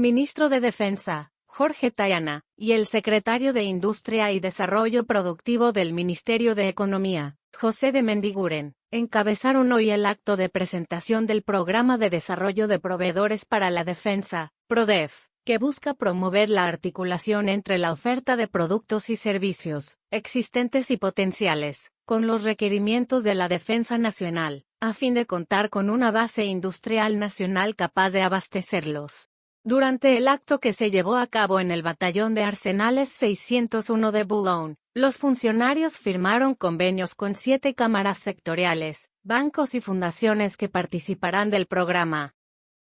ministro de Defensa, Jorge Tayana, y el secretario de Industria y Desarrollo Productivo del Ministerio de Economía, José de Mendiguren, encabezaron hoy el acto de presentación del Programa de Desarrollo de Proveedores para la Defensa, PRODEF, que busca promover la articulación entre la oferta de productos y servicios, existentes y potenciales, con los requerimientos de la defensa nacional, a fin de contar con una base industrial nacional capaz de abastecerlos. Durante el acto que se llevó a cabo en el Batallón de Arsenales 601 de Boulogne, los funcionarios firmaron convenios con 7 cámaras sectoriales, bancos y fundaciones que participarán del programa.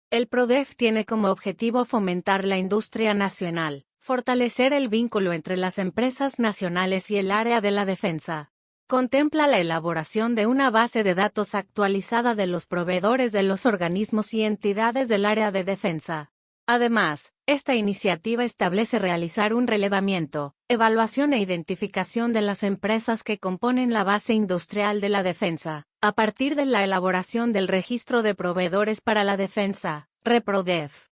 El PRODEF tiene como objetivo fomentar la industria nacional, fortalecer el vínculo entre las empresas nacionales y el área de la defensa. Contempla la elaboración de una base de datos actualizada de los proveedores de los organismos y entidades del área de defensa. Además, esta iniciativa establece realizar un relevamiento, evaluación e identificación de las empresas que componen la base industrial de la defensa, a partir de la elaboración del Registro de Proveedores para la Defensa, REPRODEF.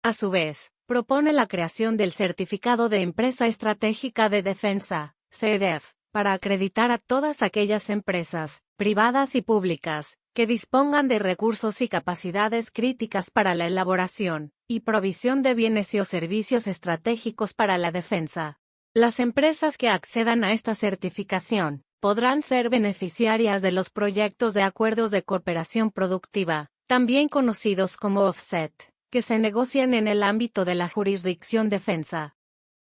A su vez, propone la creación del Certificado de Empresa Estratégica de Defensa, CEDEF, para acreditar a todas aquellas empresas, privadas y públicas, que dispongan de recursos y capacidades críticas para la elaboración y provisión de bienes y o servicios estratégicos para la defensa. Las empresas que accedan a esta certificación podrán ser beneficiarias de los proyectos de acuerdos de cooperación productiva, también conocidos como offset, que se negocian en el ámbito de la jurisdicción defensa.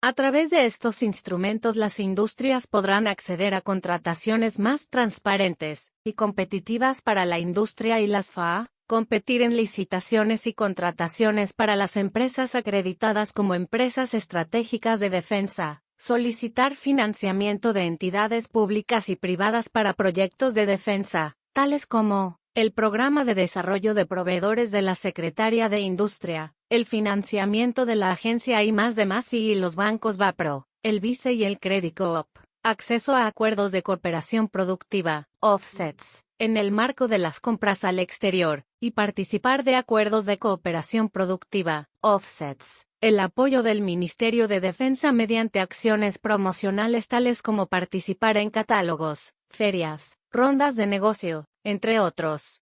A través de estos instrumentos las industrias podrán acceder a contrataciones más transparentes y competitivas para la industria y las FAA, competir en licitaciones y contrataciones para las empresas acreditadas como empresas estratégicas de defensa, solicitar financiamiento de entidades públicas y privadas para proyectos de defensa, tales como el Programa de Desarrollo de Proveedores de la Secretaría de Industria, el financiamiento de la Agencia I+D+I y los bancos BAPRO, el BICE y el Credicoop, acceso a acuerdos de cooperación productiva, offsets, en el marco de las compras al exterior, y participar de acuerdos de cooperación productiva, offsets, el apoyo del Ministerio de Defensa mediante acciones promocionales tales como participar en catálogos, ferias, rondas de negocio, entre otros.